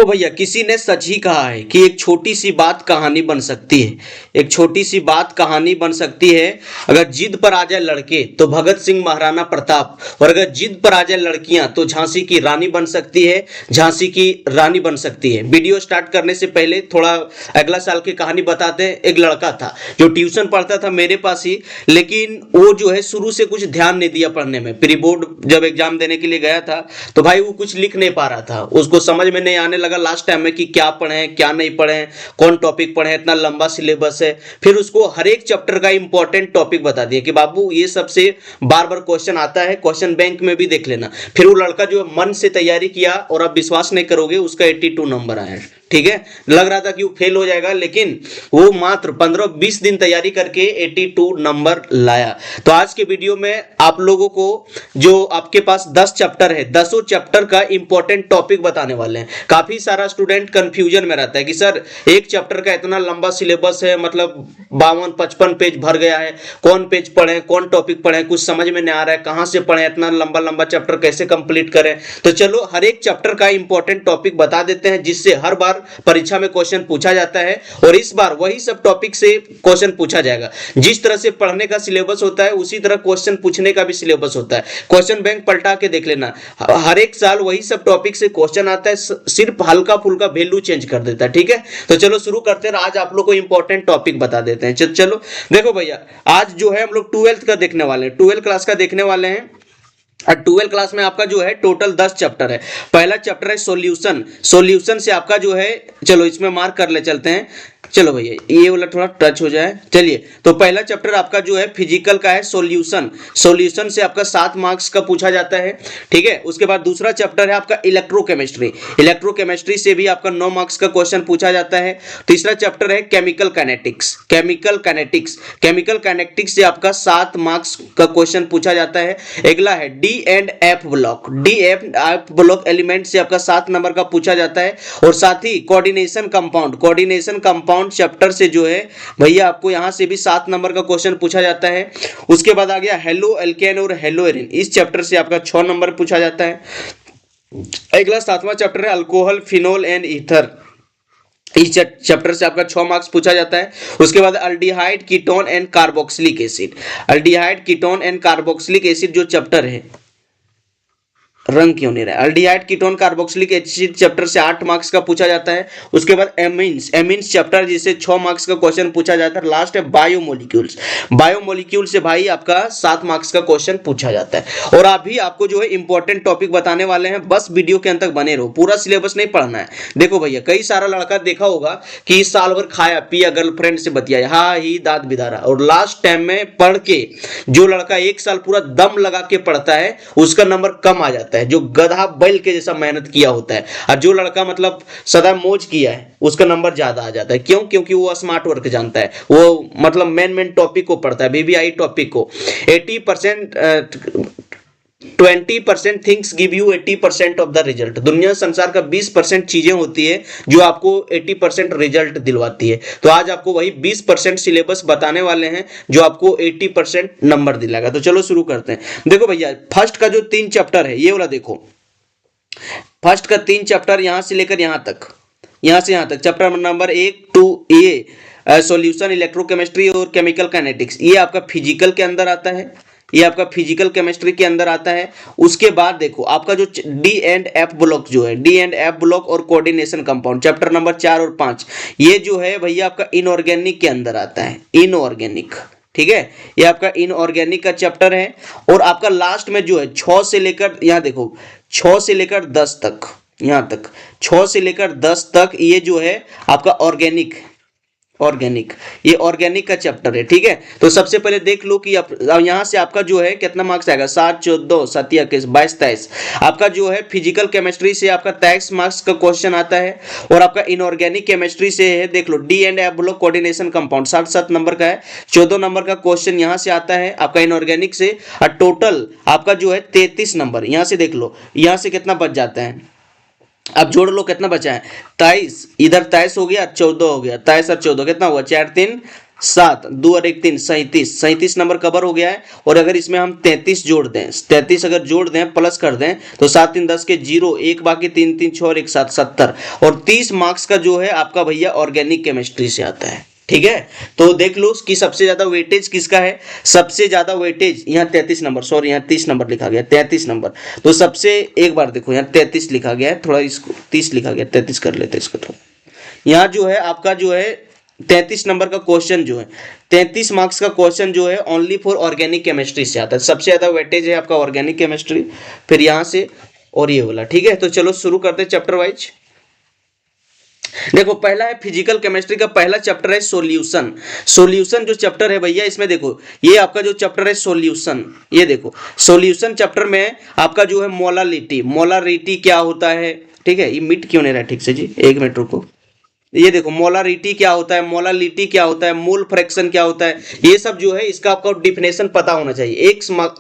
तो भैया किसी ने सच ही कहा है कि एक छोटी सी बात कहानी बन सकती है। एक छोटी सी बात कहानी बन सकती है। अगर जिद पर आ जाए लड़के तो भगत सिंह महाराणा प्रताप, और अगर जिद पर आ जाए लड़कियां तो झांसी की रानी बन सकती है। झांसी की रानी बन सकती है। वीडियो स्टार्ट करने से पहले थोड़ा अगला साल की कहानी बताते हैं। एक लड़का था जो ट्यूशन पढ़ता था मेरे पास ही, लेकिन वो जो है शुरू से कुछ ध्यान नहीं दिया पढ़ने में। प्री बोर्ड जब एग्जाम देने के लिए गया था तो भाई वो कुछ लिख नहीं पा रहा था, उसको समझ में नहीं आने लगा लास्ट टाइम में कि क्या पढ़े क्या नहीं पढ़े, कौन टॉपिक पढ़े, इतना लंबा सिलेबस है। फिर उसको हर एक चैप्टर का इंपॉर्टेंट टॉपिक बता दिया कि बाबू ये सबसे बार बार क्वेश्चन आता है, क्वेश्चन बैंक में भी देख लेना। फिर वो लड़का जो मन से तैयारी किया और आप विश्वास नहीं करोगे उसका 82 नंबर आया। ठीक है, लग रहा था कि वो फेल हो जाएगा, लेकिन वो मात्र 15-20 दिन तैयारी करके 82 नंबर लाया। तो आज के वीडियो में आप लोगों को जो आपके पास 10 चैप्टर है, 10 चैप्टर का इंपॉर्टेंट टॉपिक बताने वाले हैं। काफी सारा स्टूडेंट कंफ्यूजन में रहता है कि सर एक चैप्टर का इतना लंबा सिलेबस है, मतलब 52-55 पेज भर गया है, कौन पेज पढ़े, कौन टॉपिक पढ़े, कुछ समझ में नहीं आ रहा है, कहां से पढ़े, इतना लंबा लंबा चैप्टर कैसे कंप्लीट करें। तो चलो हर एक चैप्टर का इंपॉर्टेंट टॉपिक बता देते हैं, जिससे हर बार परीक्षा में क्वेश्चन पूछा जाता है। और इस बार वही सब टॉपिक से क्वेश्चन पूछा जाएगा। जिस तरह से पढ़ने का सिलेबस होता है उसी तरह क्वेश्चन पूछने का भी सिलेबस होता है। क्वेश्चन बैंक पलटा के देख लेना, हर एक साल वही सब टॉपिक से क्वेश्चन आता है, सिर्फ हल्का फुल्का वैल्यू चेंज कर देता है। ठीक है, तो चलो शुरू करते हैं। आज आप लोग को इंपॉर्टेंट टॉपिक बता देते हैं। चलो देखो भैया, आज जो है हम लोग 12th का देखने वाले हैं, 12th क्लास का देखने वाले हैं। 12th क्लास में आपका जो है टोटल 10 चैप्टर है। पहला चैप्टर है सॉल्यूशन। सॉल्यूशन से आपका जो है, चलो इसमें मार्क कर ले चलते हैं। चलो भैया ये वाला थोड़ा टच हो जाए। चलिए, तो पहला चैप्टर आपका जो है फिजिकल का है सॉल्यूशन। सॉल्यूशन से आपका 7 मार्क्स का पूछा जाता है। ठीक है, उसके बाद दूसरा चैप्टर है आपका इलेक्ट्रोकेमिस्ट्री। इलेक्ट्रोकेमिस्ट्री से भी आपका 9 मार्क्स का क्वेश्चन पूछा जाता है। तीसरा चैप्टर है chemical kinetics. Chemical kinetics, chemical kinetics से आपका 7 मार्क्स का क्वेश्चन पूछा जाता है। अगला है D and F block. D F block element से आपका 7 नंबर का पूछा जाता है। और साथ ही coordination compound, coordination compound chapter से जो है भैया आपको यहां से भी 7 नंबर का क्वेश्चन पूछा जाता है। उसके बाद आ गया हेलो एल्केन और हेलो एरिन। इस चैप्टर से आपका 6 नंबर पूछा जाता है। अगला 7वां चैप्टर है अल्कोहल, फिनोल एंड ईथर। इस चैप्टर से आपका 6 मार्क्स पूछा जाता है। उसके बाद aldehyde, ketone and carboxylic acid. Aldehyde, ketone and carboxylic acid जो चैप्टर है, रंग क्यों नहीं रहा, aldehyde, ketone, carboxylic acid chapter से 8 मार्क्स का पूछा जाता है। उसके बाद एमीन्स, एमीन्स चैप्टर जिससे 6 मार्क्स का क्वेश्चन पूछा जाता है। लास्ट है बायोमोलिक्यूल्स। बायोमोलिक्यूल से भाई आपका 7 मार्क्स का क्वेश्चन पूछा जाता है। और अभी आपको जो है इंपॉर्टेंट टॉपिक बताने वाले हैं, बस वीडियो के अंत तक बने रहो, पूरा सिलेबस नहीं पढ़ना है। देखो भैया, कई सारा लड़का देखा होगा कि इस साल भर खाया पिया, गर्लफ्रेंड से बतियाया, हाँ ही दांत बिदारा, और लास्ट टाइम में पढ़ के जो लड़का 1 साल पूरा दम लगा के पढ़ता है उसका नंबर कम आ जाता है, जो गधा बैल के जैसा मेहनत किया होता है। और जो लड़का मतलब सदा मौज किया है उसका नंबर ज्यादा आ जाता है। क्यों? क्योंकि वो स्मार्ट वर्क जानता है, वो मतलब मेन टॉपिक को पढ़ता है, वीवीआई टॉपिक को। 80% 20% things give you 80% of the result. दुनिया संसार का 20% चीजें होती है जो आपको 80% रिजल्ट दिलवाती है। तो आज आपको वही 20% सिलेबस बताने वाले हैं जो आपको 80% नंबर दिलाएगा। तो चलो शुरू करते हैं। देखो भैया, फर्स्ट का जो 3 चैप्टर है ये वाला देखो, फर्स्ट का 3 चैप्टर यहां से लेकर यहां तक, यहां से यहां तक, चैप्टर नंबर 1 2 ये सॉल्यूशन, इलेक्ट्रोकेमिस्ट्री और केमिकल काइनेटिक्स, ये आपका फिजिकल के अंदर आता है, ये आपका फिजिकल केमिस्ट्री के अंदर आता है। उसके बाद देखो आपका जो डी एंड एफ ब्लॉक जो है, डी एंड एफ ब्लॉक और कोऑर्डिनेशन कंपाउंड, चैप्टर नंबर 4 और 5, ये जो है भैया आपका इनऑर्गेनिक के अंदर आता है। इनऑर्गेनिक, ठीक है, ये आपका इनऑर्गेनिक का चैप्टर है। और आपका लास्ट में जो है 6 से लेकर, यहां देखो 6 से लेकर 10 तक, यहां तक 6 से लेकर 10 तक ये जो है आपका ऑर्गेनिक, ऑर्गेनिक, ये ऑर्गेनिक का चैप्टर है। ठीक है, तो सबसे पहले देख लो कि यहां से आपका जो है कितना मार्क्स आएगा, 7 14 7 21 22 23। आपका जो है फिजिकल केमिस्ट्री से आपका 23 मार्क्स का क्वेश्चन आता है। और आपका इनऑर्गेनिक केमिस्ट्री से है, देख लो D and F block coordination compound, 7 number का है। 14 नंबर का क्वेश्चन यहां से आता है आपका इनऑर्गेनिक से। और टोटल आपका जो है 33 नंबर, यहां से देख लो, यहां से कितना बच जाता है, अब जोड़ लो कितना बचा है, 23, इधर 23 हो गया, 14 हो गया, 23 और 14 कितना हुआ, 4 3 7, 2 और 1 3, 37 नंबर कवर हो गया है। और अगर इसमें हम 33 जोड़ दें, 33 अगर जोड़ दें प्लस कर दें तो 7 3 10 के 0, 1 बाकी 3 3 6 और 1 7, 70। और 30 मार्क्स का जो है आपका भैया ऑर्गेनिक केमिस्ट्री से आता है। ठीक है, तो देख लो कि सबसे ज्यादा वेटेज किसका है। सबसे ज्यादा वेटेज यहाँ 33 नंबर, सॉरी यहाँ 30 नंबर लिखा गया, 33 नंबर। तो सबसे एक बार देखो यहाँ 33 लिखा गया है, थोड़ा इसको 30 लिखा गया, 33 कर लेते हैं इसको थोड़ा। यहाँ जो है आपका जो है 33 नंबर का क्वेश्चन जो है, 33 मार्क्स का क्वेश्चन जो है ओनली फॉर ऑर्गेनिक केमिस्ट्री से आता है। सबसे ज्यादा वेटेज है आपका ऑर्गेनिक केमिस्ट्री, फिर यहाँ से और ये वाला। ठीक है, तो चलो शुरू करते हैं चैप्टर वाइज। देखो पहला है फिजिकल केमिस्ट्री का पहला चैप्टर है सॉल्यूशन। सॉल्यूशन जो चैप्टर है भैया, इसमें देखो ये आपका जो चैप्टर है सॉल्यूशन, ये देखो सॉल्यूशन चैप्टर में आपका जो है मोलारिटी, मोलारिटी क्या होता है। ठीक है, ये मिट क्यों नहीं रहा ठीक से जी, 1 मिनट रुको। ये देखो मोलारिटी क्या होता है, मोलालिटी क्या होता है, मोल फ्रैक्शन क्या होता है, ये सब जो है इसका आपको डिफिनेशन पता होना चाहिए।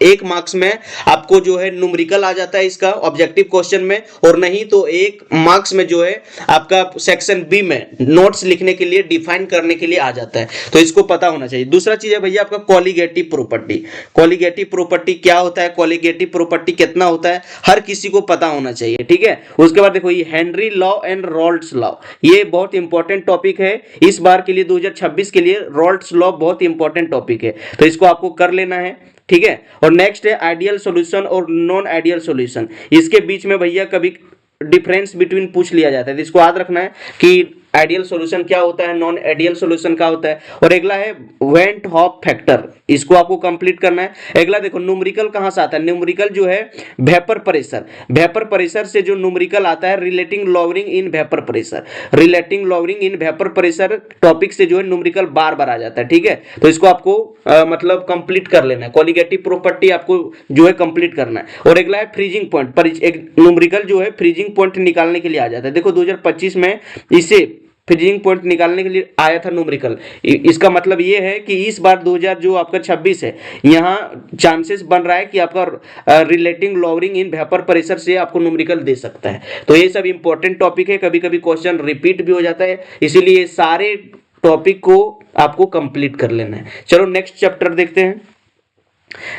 एक मार्क्स में आपको जो है न्यूमेरिकल आ जाता है इसका ऑब्जेक्टिव क्वेश्चन में, और नहीं तो 1 मार्क्स में जो है आपका सेक्शन बी में नोट्स लिखने के लिए, डिफाइन करने के लिए आ जाता है, तो इसको पता होना चाहिए। दूसरा चीज है भैया आपका कॉलिगेटिव प्रॉपर्टी। कॉलिगेटिव प्रॉपर्टी क्या होता है, कॉलिगेटिव प्रॉपर्टी कितना होता है, हर किसी को पता होना चाहिए। ठीक है, उसके बाद देखो ये हेनरी लॉ एंड रॉल्ट्स लॉ, ये बहुत इंपॉर्टेंट टॉपिक है इस बार के लिए, 2026 के लिए रॉल्ट्स लॉ बहुत इंपॉर्टेंट टॉपिक है, तो इसको आपको कर लेना है। ठीक है, और नेक्स्ट है आइडियल सॉल्यूशन और नॉन आइडियल सॉल्यूशन। इसके बीच में भैया कभी डिफरेंस बिटवीन पूछ लिया जाता है, तो इसको याद रखना है कि आइडियल सॉल्यूशन क्या होता है, नॉन आइडियल सॉल्यूशन क्या होता है। और अगला है वेंट हॉफ फैक्टर, इसको आपको कंप्लीट करना है। अगला देखो न्यूमेरिकल कहां से आता है, न्यूमेरिकल जो है वेपर प्रेशर, वेपर प्रेशर से जो न्यूमेरिकल आता है relating lowering in vapour pressure, relating lowering in vapour pressure topic से जो है न्यूमेरिकल बार बार आ जाता है। ठीक है, तो इसको आपको मतलब कंप्लीट कर लेना है, कॉलिगेटिव प्रॉपर्टी आपको जो है कंप्लीट करना है। और अगला है फ्रीजिंग पॉइंट, एक न्यूमेरिकल जो है फ्रीजिंग पॉइंट निकालने के लिए आ जाता है। देखो 2025 में इसे फ्रीजिंग पॉइंट निकालने के लिए आया था न्यूमेरिकल। इसका मतलब ये है कि इस बार 2000 जो आपका 26 है, यहाँ चांसेस बन रहा है कि आपका relating lowering in vapour pressure से आपको न्यूमेरिकल दे सकता है। तो ये सब इंपॉर्टेंट टॉपिक है, कभी कभी क्वेश्चन रिपीट भी हो जाता है, इसीलिए सारे टॉपिक को आपको कंप्लीट कर लेना है। चलो नेक्स्ट चैप्टर देखते हैं।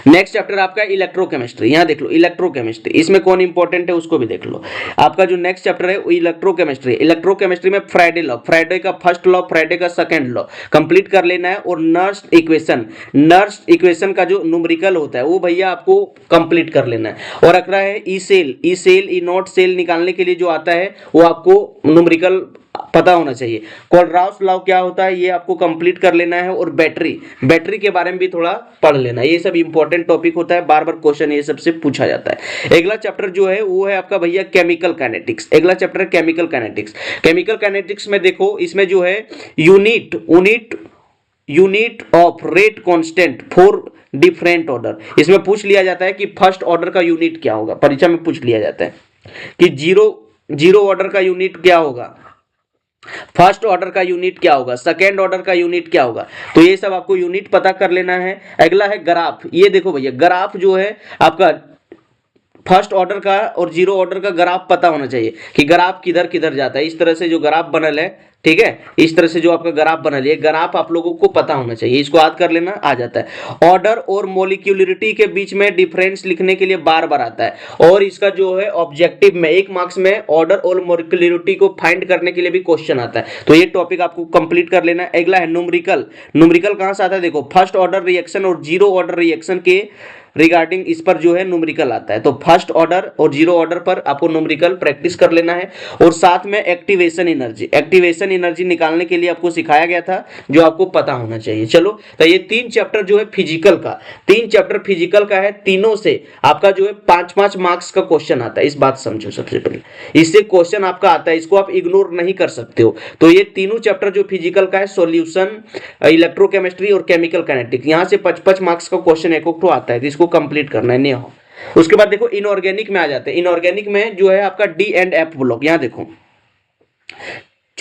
नेक्स्ट चैप्टर आपका इलेक्ट्रोकेमिस्ट्री, यहां देख लो इलेक्ट्रोकेमिस्ट्री, इसमें कौन इंपॉर्टेंट है उसको भी देख लो। आपका जो नेक्स्ट चैप्टर है वो इलेक्ट्रोकेमिस्ट्री। इलेक्ट्रोकेमिस्ट्री में फ्राइडे लॉ, फ्राइडे का फर्स्ट लॉ, फ्राइडे का सेकंड लॉ कंप्लीट कर लेना है। और नर्स इक्वेशन, नर्स इक्वेशन का जो न्यूमेरिकल होता है वो भैया आपको कंप्लीट कर लेना है। और अगला है E cell, E cell E not cell निकालने के लिए जो आता है वो आपको न्यूमेरिकल पता होना चाहिए। कोलराउस लॉ क्या होता है ये आपको कंप्लीट कर लेना है। और बैटरी, बैटरी के बारे में भी थोड़ा पढ़ लेना है, ये सब इंपॉर्टेंट टॉपिक होता है, बार बार क्वेश्चन ये सबसे पूछा जाता है। अगला चैप्टर जो है वो है आपका भैया केमिकल काइनेटिक्स। अगला चैप्टर है केमिकल काइनेटिक्स। केमिकल काइनेटिक्स में देखो इसमें जो है unit of rate constant for different order, इसमें पूछ लिया जाता है कि फर्स्ट ऑर्डर का यूनिट क्या होगा, परीक्षा में पूछ लिया जाता है कि जीरो ऑर्डर का यूनिट क्या होगा, फर्स्ट ऑर्डर का यूनिट क्या होगा, सेकेंड ऑर्डर का यूनिट क्या होगा, तो ये सब आपको यूनिट पता कर लेना है। अगला है ग्राफ, ये देखो भैया ग्राफ जो है आपका फर्स्ट ऑर्डर का और जीरो ऑर्डर का ग्राफ पता होना चाहिए कि ग्राफ किधर किधर जाता है। इस तरह से जो ग्राफ बनल है, ठीक है, इस तरह से जो आपका ग्राफ बनल है, ग्राफ आप लोगों को पता होना चाहिए, इसको याद कर लेना, आ जाता है। ऑर्डर और मोलिक्यूलरिटी के बीच में डिफरेंस लिखने के लिए बार बार आता है। और इसका जो है ऑब्जेक्टिव में 1 मार्क्स में ऑर्डर और मोलिक्यूलरिटी को फाइंड करने के लिए भी क्वेश्चन आता है, तो ये टॉपिक आपको कंप्लीट कर लेना है। अगला है न्यूमेरिकल। न्यूमेरिकल कहां से आता है, देखो फर्स्ट ऑर्डर रिएक्शन और जीरो ऑर्डर रिएक्शन के रिगार्डिंग इस पर जो है न्यूमेरिकल आता है, तो फर्स्ट ऑर्डर और जीरो ऑर्डर पर आपको न्यूमेरिकल प्रैक्टिस कर लेना है। और साथ में एक्टिवेशन एनर्जी, एक्टिवेशन एनर्जी निकालने के लिए आपको सिखाया गया था, जो आपको पता होना चाहिए। चलो, तो ये 3 चैप्टर जो है फिजिकल का, 3 चैप्टर फिजिकल का है, तीनों से आपका जो है 5-5 मार्क्स का क्वेश्चन आता है, इस बात समझो। सबसे पहले इससे क्वेश्चन आपका आता है, इसको आप इग्नोर नहीं कर सकते हो। तो ये तीनों चैप्टर जो फिजिकल का है, सॉल्यूशन, इलेक्ट्रोकेमिस्ट्री और केमिकल काइनेटिक्स, यहां से 5-5 मार्क्स का क्वेश्चन एक आता है, तो इसको कंप्लीट करना है, नहीं हो। उसके बाद देखो इनऑर्गेनिक में आ जाते हैं। इनऑर्गेनिक में जो है आपका डी एंड एफ ब्लॉक, यहां देखो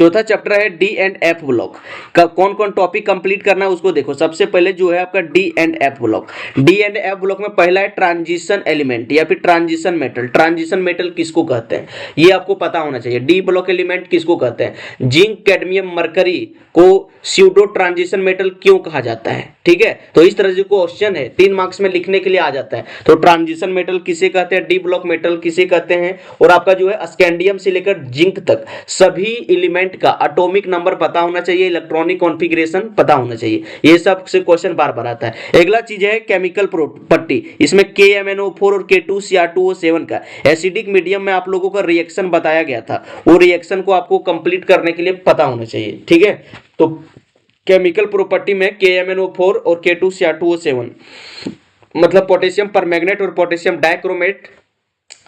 चौथा चैप्टर है डी एंड एफ ब्लॉक का कौन कौन टॉपिक कंप्लीट करना है उसको देखो। सबसे पहले जो है आपका D and F block. D and F block में पहला है ट्रांजिशन एलिमेंट या फिर ट्रांजिशन मेटल। ट्रांजिशन मेटल किसको कहते हैं ये आपको पता होना चाहिए। डी ब्लॉक एलिमेंट किसको कहते हैं? जिंक, कैडमियम, मरकरी को स्यूडो ट्रांजिशन मेटल क्यों कहा जाता है? ठीक है, तो इस तरह से क्वेश्चन है 3 मार्क्स में लिखने के लिए आ जाता है। तो ट्रांजिशन मेटल किसे कहते हैं, डी ब्लॉक मेटल किसे कहते हैं, और आपका जो है स्कैंडियम से लेकर जिंक तक सभी एलिमेंट का एटॉमिक नंबर पता होना चाहिए, इलेक्ट्रॉनिक कॉन्फ़िगरेशन पता होना चाहिए। ये सब से क्वेश्चन बार बार आता है। अगला चीज है केमिकल प्रॉपर्टी। इसमें KMnO4 और K2CR2O7 का एसिडिक मीडियम में आप लोगों का रिएक्शन बताया गया था, वो रिएक्शन को आपको कंप्लीट करने के लिए पता होना चाहिए। ठीक है, तो केमिकल प्रॉपर्टी में KMnO4 और K2CR2O7 मतलब पोटेशियम परमैंगनेट और पोटेशियम डाइक्रोमेट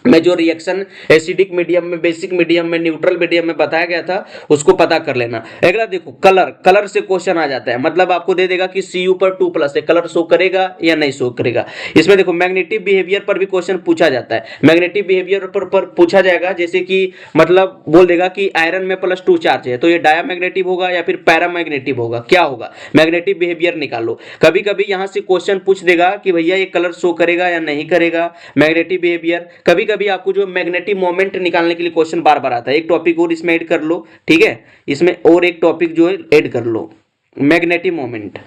में जो रिएक्शन एसिडिक मीडियम में, बेसिक मीडियम में, न्यूट्रल मीडियम में बताया गया था उसको पता कर लेना। अगला देखो कलर। कलर से क्वेश्चन आ जाता है, मतलब आपको दे देगा कि Cu पर 2+ है, कलर शो करेगा या नहीं शो करेगा। इसमें देखो मैग्नेटिक बिहेवियर पर भी क्वेश्चन पूछा जाता है। मैग्नेटिक बिहेवियर पर पूछा जाएगा, जैसे कि मतलब बोल देगा कि आयरन में +2 चार्ज है तो ये डायामैग्नेटिक होगा या फिर पैरामैग्नेटिक होगा, क्या होगा? मैग्नेटिक बिहेवियर निकालो। कभी कभी यहां से क्वेश्चन पूछ देगा कि भैया ये कलर शो करेगा या नहीं करेगा, मैग्नेटिक बिहेवियर। कभी कभी आपको जो मैग्नेटिक मोमेंट निकालने के लिए क्वेश्चन बार बार आता है। एक टॉपिक और इसमें ऐड कर लो, ठीक है, इसमें और एक टॉपिक जो है ऐड कर लो, मैग्नेटिक मोमेंट।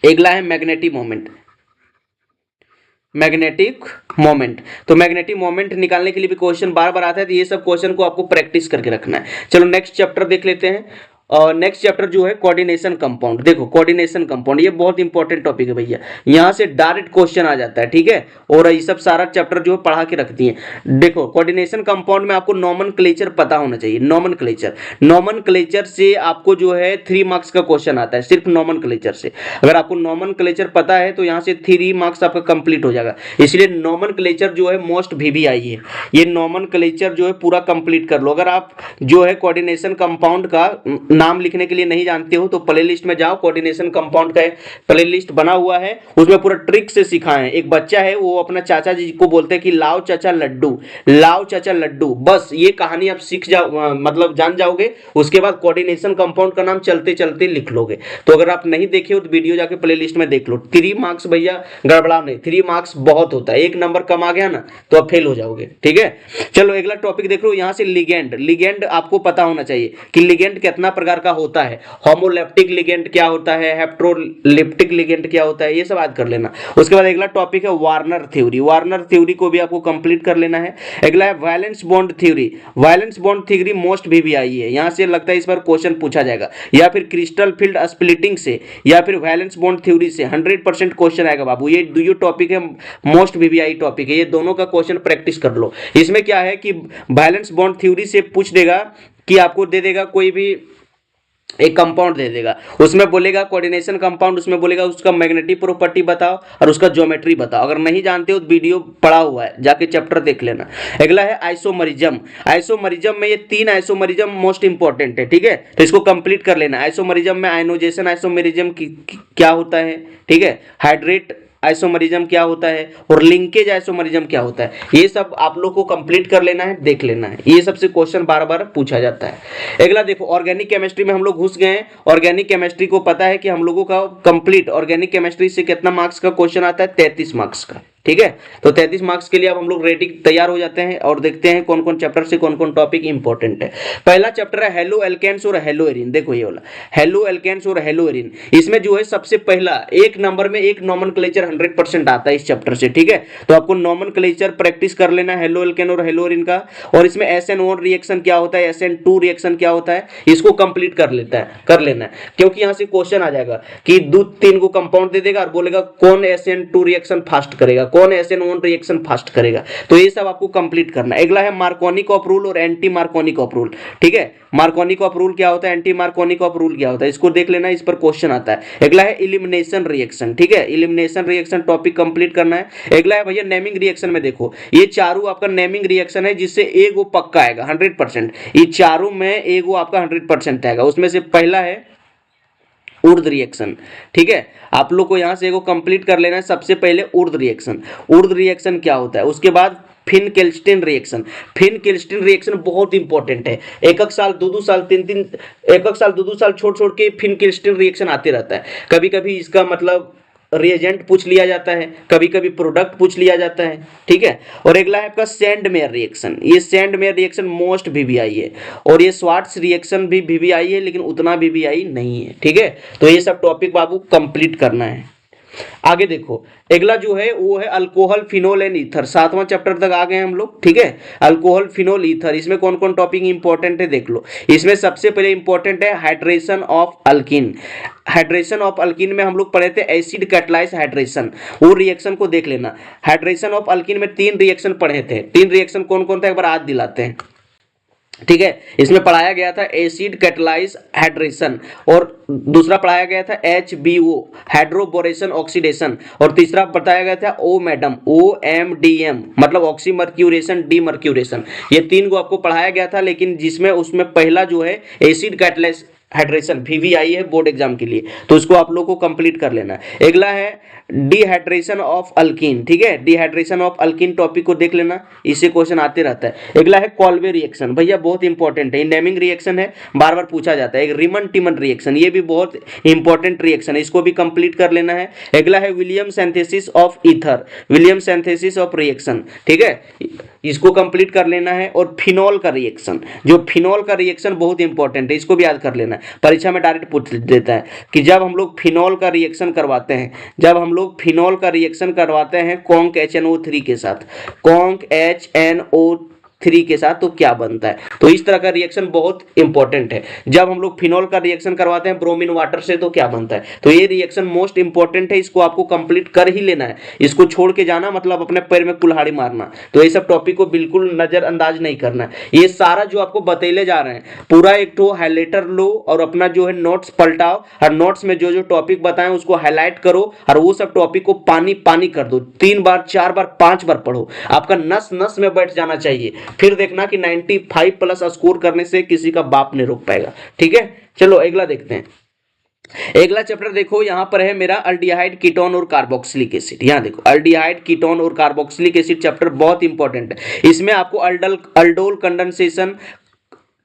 अगला है मैग्नेटिक मोमेंट। मैग्नेटिक मोमेंट, तो मैग्नेटिक मोमेंट निकालने के लिए भी क्वेश्चन बार बार आता है, तो ये सब क्वेश्चन को आपको प्रैक्टिस करके रखना है। चलो नेक्स्ट चैप्टर देख लेते हैं। और नेक्स्ट चैप्टर जो है कोऑर्डिनेशन कंपाउंड। देखो कोऑर्डिनेशन कंपाउंड ये बहुत इंपॉर्टेंट टॉपिक है भैया, यहाँ से डायरेक्ट क्वेश्चन आ जाता है। ठीक है, और ये सब सारा चैप्टर जो है पढ़ा के रखती है। देखो कोऑर्डिनेशन कंपाउंड में आपको नोमेनक्लेचर पता होना चाहिए। नोमेनक्लेचर से आपको जो है 3 मार्क्स का क्वेश्चन आता है, सिर्फ नोमेनक्लेचर से। अगर आपको नोमेनक्लेचर पता है तो यहाँ से 3 मार्क्स आपका कंप्लीट हो जाएगा। इसलिए नोमेनक्लेचर जो है मोस्ट VVI है, ये नोमेनक्लेचर जो है पूरा कंप्लीट कर लो। अगर आप जो है कोऑर्डिनेशन कंपाउंड का नाम लिखने के लिए नहीं जानते हो तो प्लेलिस्ट में जाओ, कोऑर्डिनेशन कंपाउंड का प्लेलिस्ट बना हुआ है, उसमें पूरा ट्रिक से सिखाए हैं। एक बच्चा है वो अपना चाचा जी को बोलते हैं कि लाओ चाचा लड्डू, लाओ चाचा लड्डू। बस ये कहानी आप सीख जाओ, मतलब जान जाओगे, उसके बाद कोऑर्डिनेशन कंपाउंड का नाम चलते चलते लिख लोगे। तो अगर आप नहीं देखे हो तो वीडियो जाके प्लेलिस्ट में देख लो। 3 मार्क्स भैया गड़बड़ा नहीं, 3 मार्क्स बहुत होता है। 1 नंबर कम आ गया ना तो आप फेल हो जाओगे। ठीक है, चलो अगला टॉपिक देख लो। यहाँ से लिगेंड। लिगेंड आपको पता होना चाहिए कि लिगेंड कितना प्रकार का होता है, होमोलेप्टिक लिगेंड क्या होता है, हेप्टोलिप्टिक लिगेंड क्या होता है, ये सब याद कर लेना। उसके बाद अगला टॉपिक है वार्नर थ्योरी। वार्नर थ्योरी को भी आपको कंप्लीट कर लेना है। अगला है valence bond theory. Valence bond theory most VVI है, यहां से लगता है इस बार क्वेश्चन पूछा जाएगा, या फिर क्रिस्टल फील्ड स्प्लिटिंग से या फिर वैलेंस बॉन्ड थ्योरी से 100% क्वेश्चन आएगा बाबू। ये दो टॉपिक है मोस्ट VVI टॉपिक है, ये दोनों का क्वेश्चन प्रैक्टिस कर लो। इसमें क्या है कि वैलेंस बॉन्ड थ्योरी से पूछ देगा कि आपको दे देगा कोई भी एक कंपाउंड दे देगा, उसमें बोलेगा कोऑर्डिनेशन कंपाउंड, उसमें बोलेगा उसका मैग्नेटिक प्रॉपर्टी बताओ और उसका ज्योमेट्री बताओ। अगर नहीं जानते हो तो वीडियो पढ़ा हुआ है, जाके चैप्टर देख लेना। अगला है आइसोमरिज्म। आइसोमरिज्म में ये 3 आइसोमरिज्म मोस्ट इंपॉर्टेंट है। ठीक है, तो इसको कंप्लीट कर लेना। आइसोमरिज्म में आयनोजेशन आइसोमरिज्म क्या होता है, ठीक है, हाइड्रेट आइसोमरिज्म क्या होता है और लिंकेज आइसोमरिज्म क्या होता है, ये सब आप लोग को कंप्लीट कर लेना है, देख लेना है। ये सबसे क्वेश्चन बार बार पूछा जाता है। अगला देखो ऑर्गेनिक केमिस्ट्री में हम लोग घुस गए हैं। ऑर्गेनिक केमिस्ट्री को पता है कि हम लोगों का कंप्लीट ऑर्गेनिक केमिस्ट्री से कितना मार्क्स का क्वेश्चन आता है, 33 मार्क्स का। ठीक है, तो 33 मार्क्स के लिए अब हम लोग रेडी तैयार हो जाते हैं और देखते हैं कौन कौन चैप्टर से कौन कौन टॉपिक इंपॉर्टेंट है। पहला चैप्टर है हेलो एल्केन्स और हेलो एरिन। देखो ये वाला हेलो एल्केन्स और हेलो एरिन, इसमें जो है सबसे पहला 1 नंबर में एक नोमेनक्लेचर 100% आता है इस चैप्टर से। ठीक है, तो आपको नोमेनक्लेचर प्रैक्टिस कर लेना हेलो एल्केन और हेलो एरिन का, और इसमें SN1 रिएक्शन क्या होता है, SN2 रिएक्शन क्या होता है, इसको कंप्लीट कर लेना है, क्योंकि यहां से क्वेश्चन आ जाएगा कि 2-3 को कंपाउंड दे देगा और बोलेगा कौन SN2 रिएक्शन फास्ट करेगा, कौन SN1 रिएक्शन फास्ट करेगा, तो ये सब आपको कंप्लीट करना है। अगला है मार्कोनिकॉफ रूल और एंटी मार्कोनिकॉफ रूल। ठीक है, मार्कोनिकॉफ रूल क्या होता है, एंटी मार्कोनिकॉफ रूल क्या होता है, इसको देख लेना, इस पर क्वेश्चन आता है। अगला है एलिमिनेशन रिएक्शन। ठीक है, एलिमिनेशन रिएक्शन टॉपिक कंप्लीट करना है। अगला है भैया नेमिंग रिएक्शन में देखो ये चारों आपका नेमिंग रिएक्शन है जिससे एगो पक्का आएगा 100%। ये चारों में एगो आपका 100% आएगा, उसमें से पहला है उर्द रिएक्शन। ठीक है, आप लोग को यहां से एगो कंप्लीट कर लेना है। सबसे पहले उर्द रिएक्शन। उर्द रिएक्शन क्या होता है, उसके बाद फिनकेल्स्टीन रिएक्शन। फिनकेल्स्टीन रिएक्शन बहुत इंपॉर्टेंट है, एक एक साल दो दो साल तीन तीन एक एक साल दो दो साल छोड़ छोड़ के फिनकेल्स्टीन रिएक्शन आते रहता है। कभी कभी इसका मतलब रिएजेंट पूछ लिया जाता है, कभी कभी प्रोडक्ट पूछ लिया जाता है, ठीक है। और अगला है आपका सैंडमेयर रिएक्शन। ये सैंडमेयर रिएक्शन मोस्ट वीवीआई है, और ये स्वार्ट्स रिएक्शन भी वीवीआई है लेकिन उतना वीवीआई नहीं है, ठीक है। तो ये सब टॉपिक बाबू कंप्लीट करना है। आगे देखो, अगला जो है वो है अल्कोहल फिनोल एंड ईथर। 7वां चैप्टर तक आ गए हम लोग, ठीक है। अल्कोहल फिनोल ईथर, इसमें कौन कौन टॉपिक इंपॉर्टेंट है देख लो। इसमें सबसे पहले इंपॉर्टेंट है hydration of alkyne. Hydration of alkyne में हम लोग पढ़े थे एसिड कैटलाइज हाइड्रेशन, वो रिएक्शन को देख लेना। हाइड्रेशन ऑफ अल्कीन में 3 रिएक्शन पढ़े थे। 3 रिएक्शन कौन कौन था एक बार आज दिलाते हैं, ठीक है। इसमें पढ़ाया गया था एसिड कैटलाइज हाइड्रेशन, और दूसरा पढ़ाया गया था HBO हाइड्रोबोरेशन ऑक्सीडेशन, और तीसरा बताया गया था OMDM मतलब ऑक्सीमर्क्यूरेशन डीमर्क्यूरेशन। ये 3 को आपको पढ़ाया गया था, लेकिन जिसमें उसमें पहला जो है एसिड कैटलाइज हाइड्रेशन VVI है बोर्ड एग्जाम के लिए, तो उसको आप लोग को कंप्लीट कर लेना है। अगला है डिहाइड्रेशन ऑफ अल्कीन, ठीक है। डिहाइड्रेशन ऑफ अल्कीन टॉपिक को देख लेना, इससे क्वेश्चन आते रहता है। अगला है कॉल्वे रिएक्शन, भैया बहुत इंपॉर्टेंट है, नेमिंग रिएक्शन है, बार बार पूछा जाता है। एक रिमन टिमन रिएक्शन, ये भी बहुत इंपॉर्टेंट रिएक्शन है, इसको भी कंप्लीट कर लेना है। अगला है William synthesis of ether, William synthesis of reaction, ठीक है, इसको कंप्लीट कर लेना है। और फिनॉल का रिएक्शन, जो फिनॉल का रिएक्शन बहुत इंपॉर्टेंट है, इसको भी याद कर लेना है, परीक्षा में डायरेक्ट पूछ देता है कि जब हम लोग फिनॉल का रिएक्शन करवाते हैं, जब हम लोग फिनॉल का रिएक्शन करवाते हैं कॉन्क HNO3 के साथ, कॉन्क HNO3 के साथ, तो क्या बनता है। तो इस तरह का रिएक्शन बहुत इंपॉर्टेंट है। जब हम लोग फिनॉल का रिएक्शन करवाते हैं ब्रोमीन वाटर से, तो क्या बनता है। तो ये रिएक्शन मोस्ट इंपॉर्टेंट है, इसको आपको कंप्लीट कर ही लेना है। इसको छोड़ के जाना मतलब अपने पैर में कुल्हाड़ी मारना। तो ये सब टॉपिक को बिल्कुल नजरअंदाज नहीं करना है। ये सारा जो आपको बतैले जा रहे हैं, पूरा एक तो हाईलाइटर लो और अपना जो है नोट्स पलटाओ, और नोट्स में जो जो टॉपिक बताएं उसको हाईलाइट करो, और वो सब टॉपिक को पानी पानी कर दो। 3 बार 4 बार 5 बार पढ़ो, आपका नस नस में बैठ जाना चाहिए। फिर देखना कि 95 प्लस स्कोर करने से किसी का बाप नहीं रोक पाएगा, ठीक है। चलो अगला देखते हैं। अगला चैप्टर देखो, यहां पर है मेरा अल्डिहाइड कीटोन और कार्बोक्सिलिक एसिड। यहां देखो अल्डिहाइड कीटोन और कार्बोक्सिलिक एसिड चैप्टर बहुत इंपॉर्टेंट है। इसमें आपको अल्डोल कंडेंसेशन,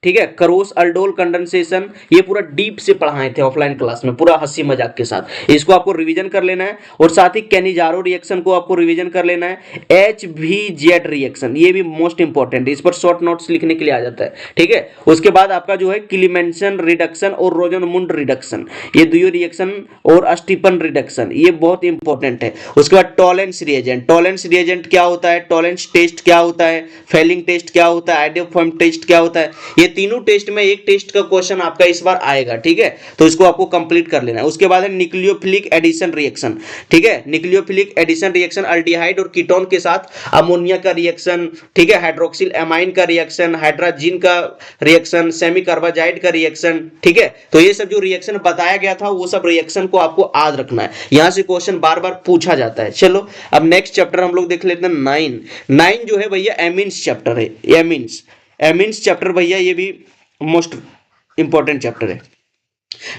ठीक है, करोस अल्डोल कंडेंसेशन, ये पूरा डीप से पढ़ाए थे ऑफलाइन क्लास में, पूरा हंसी मजाक के साथ। इसको आपको रिवीजन कर लेना है। और साथ ही कैनिजारो रिएक्शन को आपको रिवीजन कर लेना है। HVZ रिएक्शन, ये भी मोस्ट इंपॉर्टेंट है, इस पर शॉर्ट नोट्स लिखने के लिए आ जाता है, ठीक है। उसके बाद आपका जो है क्लीमेंसन रिडक्शन और रोजनमुंड रिडक्शन, ये दोनों रिएक्शन, और स्टीफन रिडक्शन, ये बहुत इंपॉर्टेंट है। उसके बाद टॉलेंस रिएजेंट, टॉलेंस रिएजेंट क्या होता है, टॉलेंस टेस्ट क्या होता है, फेलिंग टेस्ट क्या होता है, आइडियोफॉर्म टेस्ट क्या होता है। ये तीनों टेस्ट में एक टेस्ट का क्वेश्चन आपका इस बार आएगा, ठीक है। तो इसको आपको कंप्लीट कर लेना है। उसके बाद है न्यूक्लियोफिलिक एडिशन रिएक्शन, ठीक है। न्यूक्लियोफिलिक एडिशन रिएक्शन अल्डिहाइड और कीटोन के साथ अमोनिया का रिएक्शन, ठीक है, हाइड्रोक्सिल एमाइन का रिएक्शन, हाइड्रोजन का रिएक्शन, सेमी कार्बाजाइड का रिएक्शन, ठीक है। तो ये सब जो रिएक्शन बताया गया था वो सब रिएक्शन को आपको याद रखना है, यहां से क्वेश्चन बार बार पूछा जाता है। चलो अब नेक्स्ट चैप्टर हम लोग देख लेते हैं 9 जो है भैया एमीन्स चैप्टर है। एमीन्स चैप्टर भैया ये भी मोस्ट इंपॉर्टेंट चैप्टर है।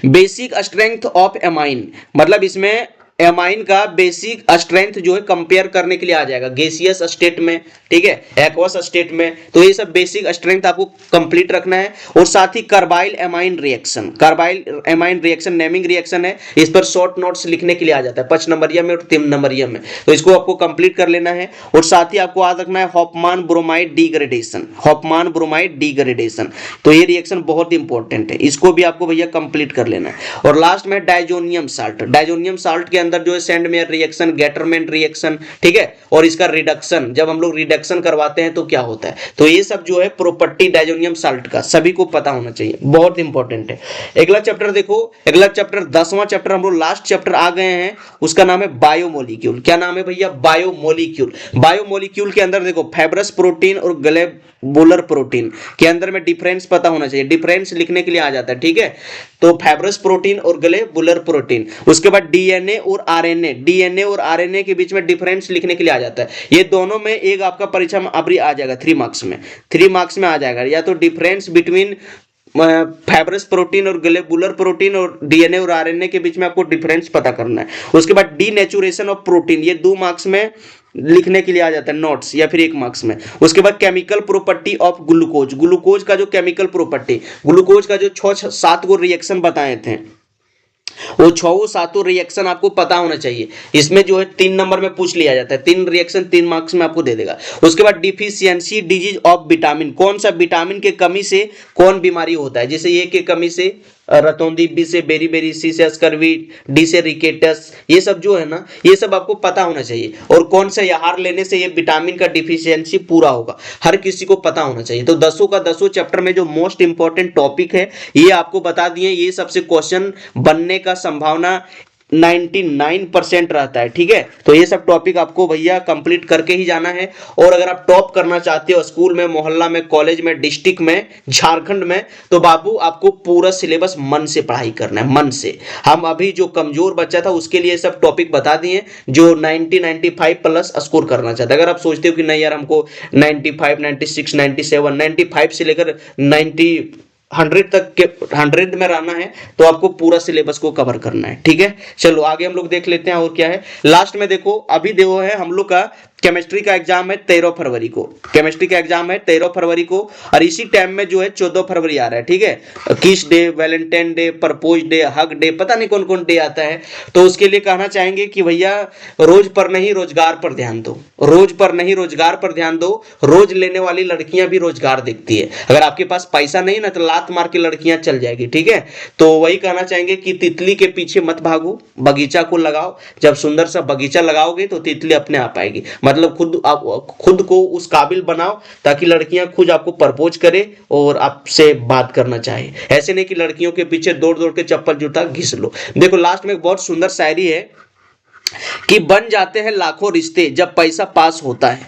बेसिक स्ट्रेंथ ऑफ एमाइन, मतलब इसमें एमाइन का बेसिक स्ट्रेंथ जो है कंपेयर करने के लिए आ जाएगा, गैसियस स्टेट में, ठीक है, एक्वस स्टेट में। तो ये सब बेसिक स्ट्रेंथ आपको कंप्लीट रखना है। और साथ ही carbylamine reaction, carbylamine reaction naming reaction है, इस पर शॉर्ट नोट्स लिखने के लिए आ जाता है 5 नंबरिया में और 3 नंबरिया में, तो इसको आपको कंप्लीट कर लेना है। और साथ ही आपको याद रखना है हॉफमान ब्रोमाइड डिग्रेडेशन, हॉफमान ब्रोमाइड डिग्रेडेशन, तो ये रिएक्शन बहुत इंपॉर्टेंट है, इसको भी आपको भैया कंप्लीट कर लेना है। और लास्ट में डाइजोनियम साल्ट, डाइजोनियम साल्ट के अंदर जो है सैंडमेयर रिएक्शन, गेटरमैन रिएक्शन, ठीक है, और इसका रिडक्शन, जब हम लोग रिडक्शन करवाते हैं तो क्या होता है। तो ये सब जो है प्रॉपर्टी डाइजोनियम साल्ट का सभी को पता होना चाहिए, बहुत इंपॉर्टेंट है। अगला चैप्टर देखो, अगला चैप्टर 10वां चैप्टर, हम लोग लास्ट चैप्टर आ गए हैं, उसका नाम है बायोमोलिक्यूल। क्या नाम है भैया, बायोमोलिक्यूल। बायोमोलिक्यूल के अंदर देखो फाइब्रस प्रोटीन और ग्लोबुलर प्रोटीन के अंदर में डिफरेंस पता होना चाहिए, डिफरेंस लिखने के लिए आ जाता है, ठीक है। तो फाइब्रस प्रोटीन और ग्लोबुलर प्रोटीन, उसके बाद डीएनए और आरएनए, डीएनए और आरएनए के बीच में डिफरेंस लिखने के लिए आ जाता है। ये दोनों में एक आपका परीक्षा में अभी आ जाएगा 3 मार्क्स में, 3 मार्क्स में आ जाएगा, या तो डिफरेंस बिटवीन फाइब्रस प्रोटीन और ग्लोबुलर प्रोटीन और डीएनए और आरएनए के बीच में आपको डिफरेंस पता करना है। उसके बाद डीनेचुरेशन ऑफ प्रोटीन, ये 2 मार्क्स में लिखने के लिए आ जाता है नोट्स, या फिर 1 मार्क्स में। उसके बाद chemical property of glucose, glucose का जो केमिकल प्रॉपर्टी, ग्लूकोज का जो 6-7 को रिएक्शन बताए थे, वो 6-7 रिएक्शन आपको पता होना चाहिए। इसमें जो है 3 नंबर में पूछ लिया जाता है, 3 रिएक्शन 3 मार्क्स में आपको दे देगा। उसके बाद डिफिशियंसी डिजीज ऑफ विटामिन, कौन सा विटामिन के कमी से कौन बीमारी होता है, जैसे ए के कमी से रतौंधी, बी से बेरी, सी से स्कर्वी, डी से रिकेटस, ये सब जो है ना, ये सब आपको पता होना चाहिए। और कौन सा आहार लेने से ये विटामिन का डिफिशियंसी पूरा होगा, हर किसी को पता होना चाहिए। तो 10 का 10 चैप्टर में जो मोस्ट इंपॉर्टेंट टॉपिक है ये आपको बता दिए। ये सबसे क्वेश्चन बनने का संभावना 99% रहता है, ठीक है। तो ये सब टॉपिक आपको भैया कंप्लीट करके ही जाना है। और अगर आप टॉप करना चाहते हो स्कूल में, मोहल्ला में, कॉलेज में, डिस्ट्रिक्ट में, झारखंड में, तो बाबू आपको पूरा सिलेबस मन से पढ़ाई करना है, मन से। हम अभी जो कमजोर बच्चा था उसके लिए सब टॉपिक बता दिए, जो 90-95 प्लस स्कोर करना चाहता है। अगर आप सोचते हो कि नहीं यार हमको 95, 96, 97, 95 से लेकर 100 तक के 100 में रहना है, तो आपको पूरा सिलेबस को कवर करना है, ठीक है। चलो आगे हम लोग देख लेते हैं और क्या है लास्ट में। देखो अभी देखो है हम लोग का केमिस्ट्री का एग्जाम है 13 फरवरी को, केमिस्ट्री का एग्जाम है 13 फरवरी को, और इसी टाइम में जो है 14 फरवरी आ रहा है, ठीक है। किस day, Valentine day, propose day, हक डे, पता नहीं कौन कौन डे आता है। तो उसके लिए कहना चाहेंगे कि भैया रोज पर नहीं रोजगार पर ध्यान दो, रोज पर नहीं रोजगार पर ध्यान दो। रोज लेने वाली लड़कियां भी रोजगार देखती है। अगर आपके पास पैसा नहीं ना तो लात मार के लड़कियां चल जाएगी, ठीक है। तो वही कहना चाहेंगे कि तितली के पीछे मत भागो, बगीचा को लगाओ। जब सुंदर सा बगीचा लगाओगे तो तितली अपने आप आएगी। मतलब खुद को उस काबिल बनाओ ताकि लड़कियां खुद आपको प्रपोज करे और आपसे बात करना चाहे। ऐसे नहीं कि लड़कियों के पीछे दौड़ दौड़ के चप्पल जूता घिस लो। देखो लास्ट में एक बहुत सुंदर शायरी है कि बन जाते हैं लाखों रिश्ते जब पैसा पास होता है,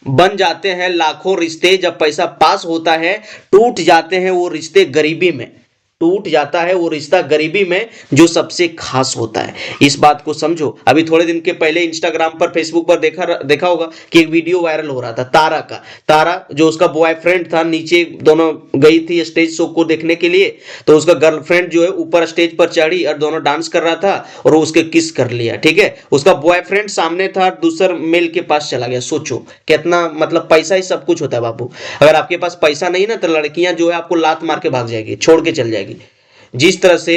बन जाते हैं लाखों रिश्ते जब पैसा पास होता है, टूट जाते हैं वो रिश्ते गरीबी में, टूट जाता है वो रिश्ता गरीबी में जो सबसे खास होता है। इस बात को समझो। अभी थोड़े दिन के पहले इंस्टाग्राम पर, फेसबुक पर देखा होगा कि एक वीडियो वायरल हो रहा था तारा का। तारा जो उसका बॉयफ्रेंड था, नीचे दोनों गई थी स्टेज शो को देखने के लिए, तो उसका गर्लफ्रेंड जो है ऊपर स्टेज पर चढ़ी और दोनों डांस कर रहा था और उसके किस कर लिया, ठीक है। उसका बॉयफ्रेंड सामने था, दूसर मेल के पास चला गया। सोचो कितना, मतलब पैसा ही सब कुछ होता है बाबू। अगर आपके पास पैसा नहीं ना तो लड़कियां जो है आपको लात मार के भाग जाएगी, छोड़ के चल जाएगी। जिस तरह से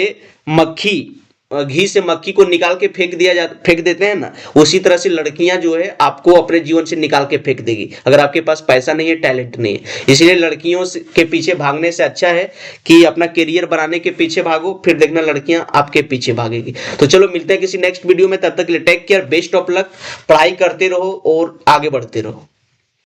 मक्खी घी से मक्खी को निकाल के फेंक देते हैं ना, उसी तरह से लड़कियां जो है आपको अपने जीवन से निकाल के फेंक देगी अगर आपके पास पैसा नहीं है, टैलेंट नहीं है। इसलिए लड़कियों के पीछे भागने से अच्छा है कि अपना करियर बनाने के पीछे भागो, फिर देखना लड़कियां आपके पीछे भागेगी। तो चलो मिलते हैं किसी नेक्स्ट वीडियो में, तब तक के लिए take care, best of luck, पढ़ाई करते रहो और आगे बढ़ते रहो।